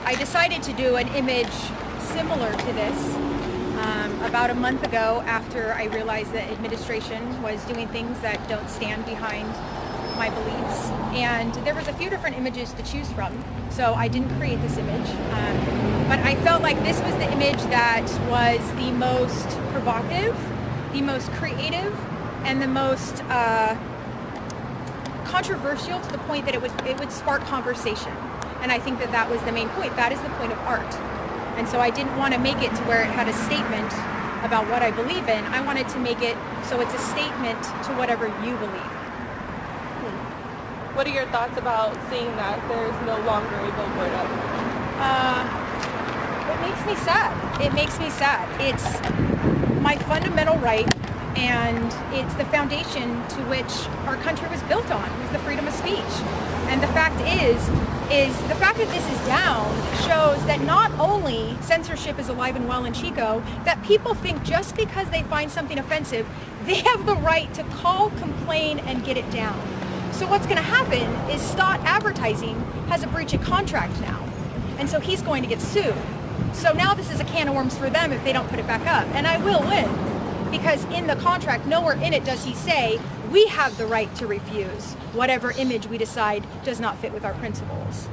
I decided to do an image similar to this about a month ago after I realized that administration was doing things that don't stand behind my beliefs. And there was a few different images to choose from, so I didn't create this image. But I felt like this was the image that was the most provocative, the most creative, and the most controversial to the point that it would spark conversation. And I think that that was the main point. That is the point of art. And so I didn't want to make it to where it had a statement about what I believe in. I wanted to make it so it's a statement to whatever you believe. What are your thoughts about seeing that there's no longer a billboard up? It makes me sad. It makes me sad. It's my fundamental right, and it's the foundation to which our country was built on, was the freedom of speech. And the fact is the fact that this is down shows that not only censorship is alive and well in Chico, that people think just because they find something offensive, they have the right to call, complain, and get it down. So what's going to happen is Stott Advertising has a breach of contract now, and so he's going to get sued. So now this is a can of worms for them if they don't put it back up, and I will win, because in the contract, nowhere in it does he say we have the right to refuse whatever image we decide does not fit with our principles.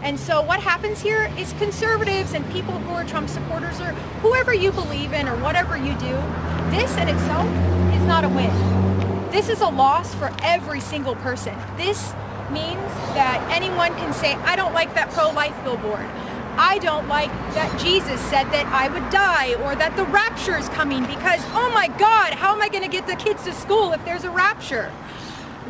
And so what happens here is conservatives and people who are Trump supporters, or whoever you believe in or whatever you do, this in itself is not a win. This is a loss for every single person. This means that anyone can say, I don't like that pro-life billboard. I don't like that Jesus said that I would die, or that the rapture is coming because, oh my God, how am I going to get the kids to school if there's a rapture?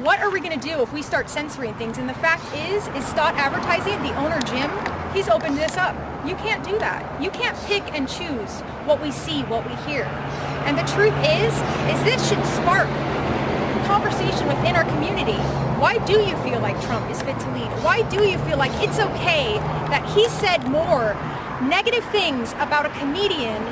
What are we going to do if we start censoring things? And the fact is Stott Advertising, the owner Jim, he's opened this up. You can't do that. You can't pick and choose what we see, what we hear. And the truth is this should spark conversation within our community. Why do you feel like Trump is fit to lead? Why do you feel like it's okay that he said more negative things about a comedian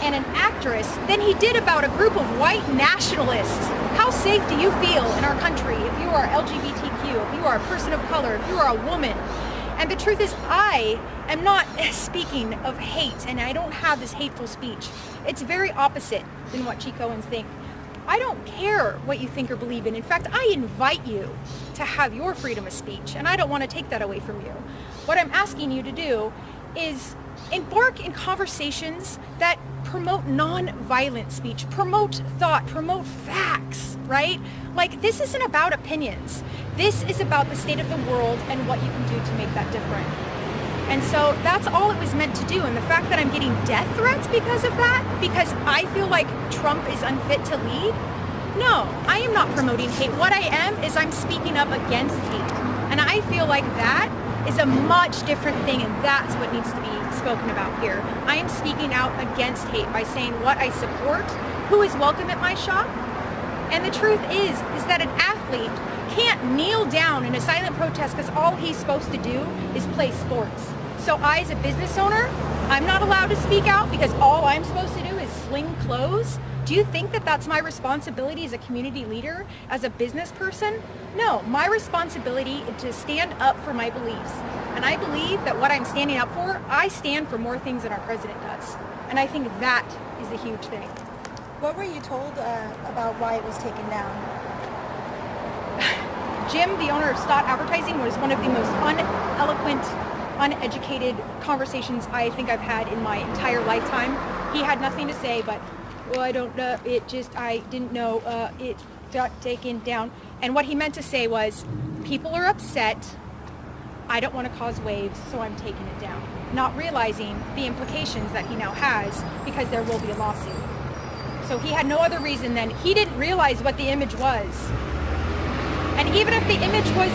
and an actress than he did about a group of white nationalists? How safe do you feel in our country if you are LGBTQ, if you are a person of color, if you are a woman? And the truth is, I am not speaking of hate, and I don't have this hateful speech. It's very opposite than what Chicoans think. I don't care what you think or believe in. In fact, I invite you to have your freedom of speech, and I don't want to take that away from you. What I'm asking you to do is embark in conversations that promote non-violent speech, promote thought, promote facts, right? Like, this isn't about opinions. This is about the state of the world and what you can do to make that different. And so that's all it was meant to do. And the fact that I'm getting death threats because of that, because I feel like Trump is unfit to lead, no, I am not promoting hate. What I am is I'm speaking up against hate. And I feel like that is a much different thing, and that's what needs to be spoken about here. I am speaking out against hate by saying what I support, who is welcome at my shop. And the truth is that an athlete can't kneel down in a silent protest because all he's supposed to do is play sports. So I, as a business owner, I'm not allowed to speak out because all I'm supposed to do is sling clothes? Do you think that that's my responsibility as a community leader, as a business person? No, my responsibility is to stand up for my beliefs. And I believe that what I'm standing up for, I stand for more things than our president does. And I think that is a huge thing. What were you told about why it was taken down? Jim, the owner of Stott Advertising, was one of the most uneloquent, uneducated conversations I think I've had in my entire lifetime. He had nothing to say but, well, I don't know, I didn't know, it got taken down. And what he meant to say was, people are upset, I don't want to cause waves, so I'm taking it down. Not realizing the implications that he now has because there will be a lawsuit. So he had no other reason than he didn't realize what the image was. And even if the image was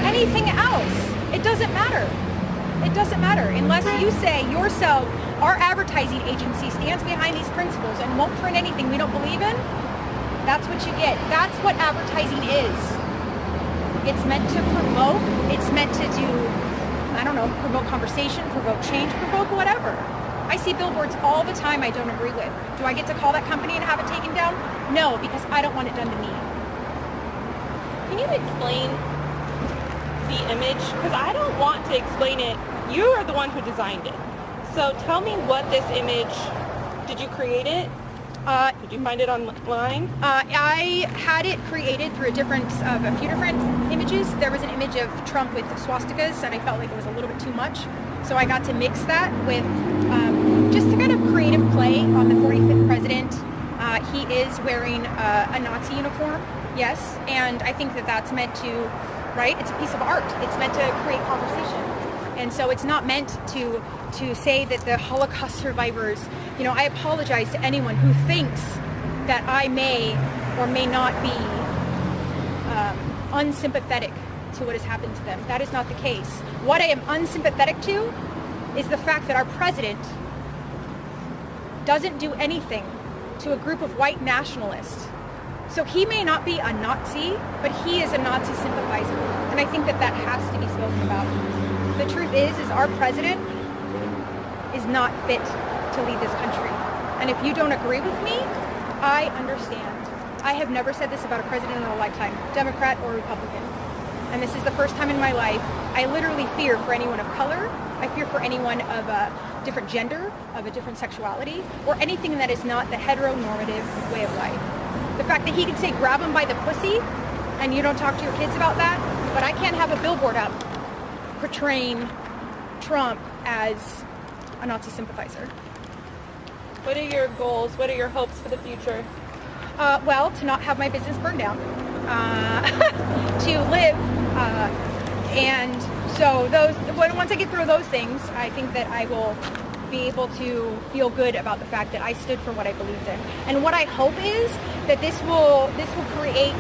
anything else, it doesn't matter. It doesn't matter unless you say yourself, our advertising agency stands behind these principles and won't print anything we don't believe in. That's what you get. That's what advertising is. It's meant to provoke. It's meant to do, I don't know, provoke conversation, provoke change, provoke whatever. I see billboards all the time I don't agree with. Do I get to call that company and have it taken down? No, because I don't want it done to me. Can you explain the image? Because I don't want to explain it you are the one who designed it. So tell me what this image, did you create it? Did you find it online? I had it created through a few different images. There was an image of Trump with swastikas, and I felt like it was a little bit too much. So I got to mix that with just a kind of creative play on the 45th president. He is wearing a Nazi uniform, yes, and I think that that's meant to, right? It's a piece of art. It's meant to create conversation. And so it's not meant to say that the Holocaust survivors, I apologize to anyone who thinks that I may or may not be unsympathetic to what has happened to them. That is not the case. What I am unsympathetic to is the fact that our president doesn't do anything to a group of white nationalists. So he may not be a Nazi, but he is a Nazi sympathizer. And I think that that has to be spoken about. The truth is our president is not fit to lead this country. And if you don't agree with me, I understand. I have never said this about a president in a lifetime, Democrat or Republican. And this is the first time in my life I literally fear for anyone of color. I fear for anyone of a different gender, of a different sexuality, or anything that is not the heteronormative way of life. The fact that he can say grab him by the pussy and you don't talk to your kids about that, but I can't have a billboard up portraying Trump as a Nazi sympathizer. What are your goals? What are your hopes for the future? Well, to not have my business burned down, to live, and so once I get through those things, I think that I will be able to feel good about the fact that I stood for what I believed in. And what I hope is that this will create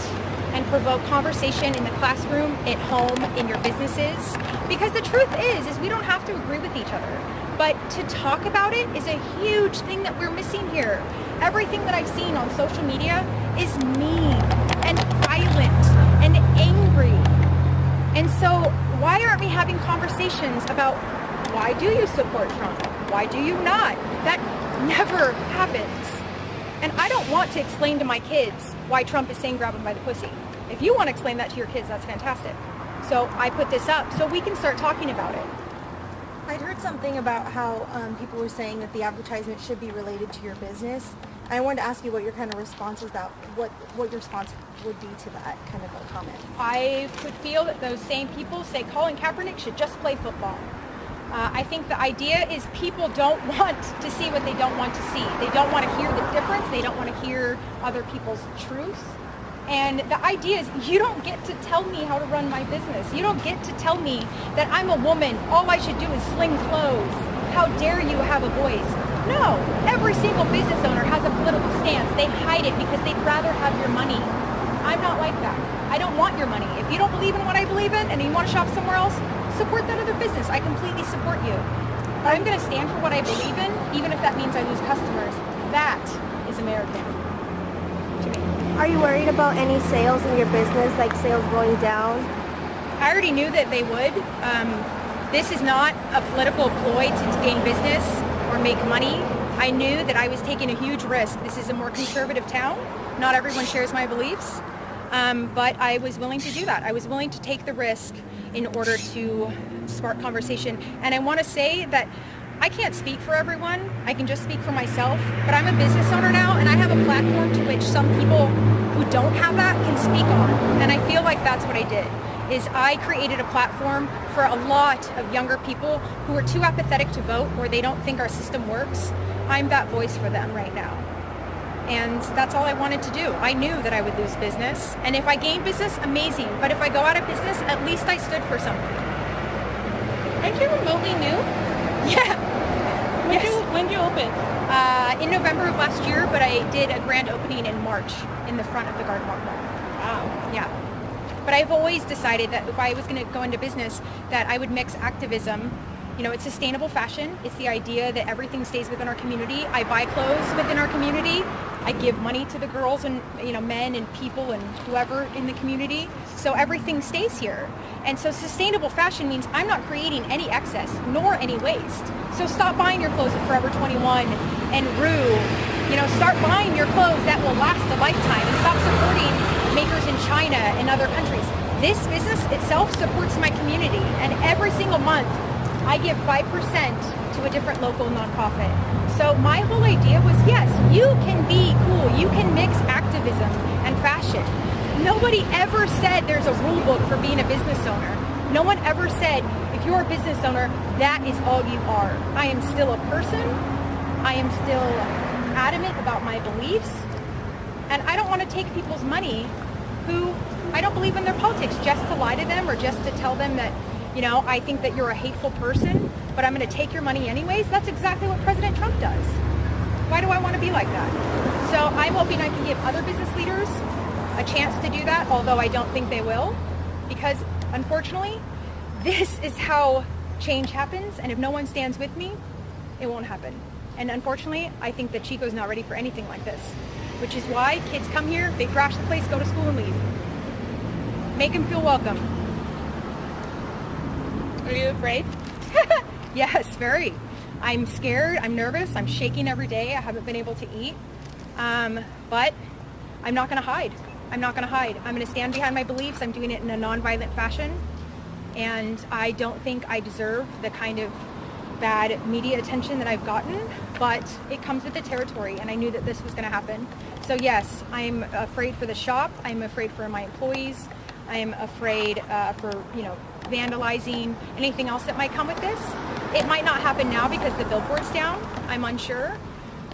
and provoke conversation in the classroom, at home, in your businesses. Because the truth is we don't have to agree with each other. But to talk about it is a huge thing that we're missing here. Everything that I've seen on social media is mean and violent and angry. And so why aren't we having conversations about why do you support Trump? Why do you not? That never happens. And I don't want to explain to my kids why Trump is saying grab him by the pussy. If you want to explain that to your kids, that's fantastic. So I put this up so we can start talking about it. I'd heard something about how people were saying that the advertisement should be related to your business. And I wanted to ask you what your kind of response is, what your response would be to that kind of a comment. I would feel that those same people say Colin Kaepernick should just play football. I think the idea is people don't want to see what they don't want to see. They don't want to hear the difference. They don't want to hear other people's truths. And the idea is you don't get to tell me how to run my business. You don't get to tell me that I'm a woman. All I should do is sling clothes. How dare you have a voice? No, every single business owner has a political stance. They hide it because they'd rather have your money. I'm not like that. I don't want your money. If you don't believe in what I believe in and you want to shop somewhere else, support that other business. I completely support you. But I'm going to stand for what I believe in, even if that means I lose customers. That is American to me. Are you worried about any sales in your business, like sales going down? I already knew that they would. This is not a political ploy to gain business or make money. I knew that I was taking a huge risk. This is a more conservative town. Not everyone shares my beliefs, but I was willing to do that. I was willing to take the risk in order to spark conversation. And I want to say that I can't speak for everyone. I can just speak for myself. But I'm a business owner now, and I have a platform to which some people who don't have that can speak on. And I feel like that's what I did, is I created a platform for a lot of younger people who are too apathetic to vote or they don't think our system works. I'm that voice for them right now. And that's all I wanted to do. I knew that I would lose business. And if I gain business, amazing. But if I go out of business, at least I stood for something. Aren't you remotely new? Yeah. When did you open? In November of last year, but I did a grand opening in March in the front of the Garden Walk Mall. Wow. Yeah. But I've always decided that if I was going to go into business, that I would mix activism. You know, it's sustainable fashion. It's the idea that everything stays within our community. I buy clothes within our community. I give money to the girls and, men and people and whoever in the community. So everything stays here. And so sustainable fashion means I'm not creating any excess nor any waste. So stop buying your clothes at Forever 21 and Rue. Start buying your clothes that will last a lifetime and stop supporting makers in China and other countries. This business itself supports my community, and every single month I give 5% to a different local nonprofit. So my whole idea was, yes, you can be cool. You can mix activism and fashion. Nobody ever said there's a rule book for being a business owner. No one ever said, if you're a business owner, that is all you are. I am still a person. I am still adamant about my beliefs. And I don't want to take people's money who I don't believe in their politics just to lie to them or just to tell them that, you know, I think that you're a hateful person, but I'm going to take your money anyways. That's exactly what President Trump does. Why do I want to be like that? So I'm hoping I can give other business leaders a chance to do that, although I don't think they will, because unfortunately, this is how change happens, and if no one stands with me, it won't happen. And unfortunately, I think that Chico's not ready for anything like this, which is why kids come here, they crash the place, go to school and leave. Make them feel welcome. Are you afraid? Yes, very. I'm scared, I'm nervous, I'm shaking every day, I haven't been able to eat, but I'm not gonna hide. I'm not gonna hide. I'm gonna stand behind my beliefs. I'm doing it in a non-violent fashion, and I don't think I deserve the kind of bad media attention that I've gotten, but it comes with the territory, and I knew that this was gonna happen. So yes, I'm afraid for the shop, I'm afraid for my employees, I'm afraid for, you know, vandalizing, anything else that might come with this. It might not happen now because the billboard's down, I'm unsure,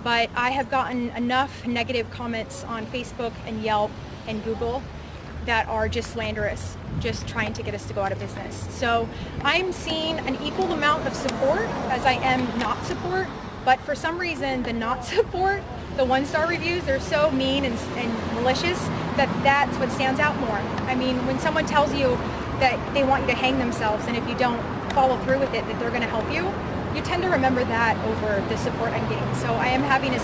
but I have gotten enough negative comments on Facebook and Yelp and Google that are just slanderous, just trying to get us to go out of business. So I'm seeing an equal amount of support as I am not support, but for some reason the not support, the 1-star reviews, they're so mean and malicious that that's what stands out more. I mean, when someone tells you that they want you to hang themselves, and if you don't follow through with it, that they're gonna help you, you tend to remember that over the support I'm getting. So I am having it's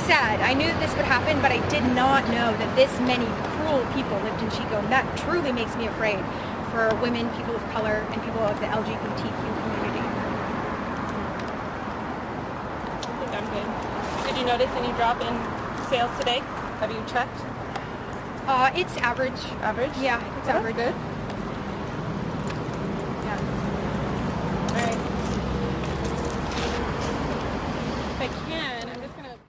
sad. I knew that this would happen, but I did not know that this many cruel people lived in Chico. And that truly makes me afraid for women, people of color, and people of the LGBTQ community. I think I'm good. Did you notice any drop in sales today? Have you checked? It's average. Average? Yeah, it's Well, average. that's good.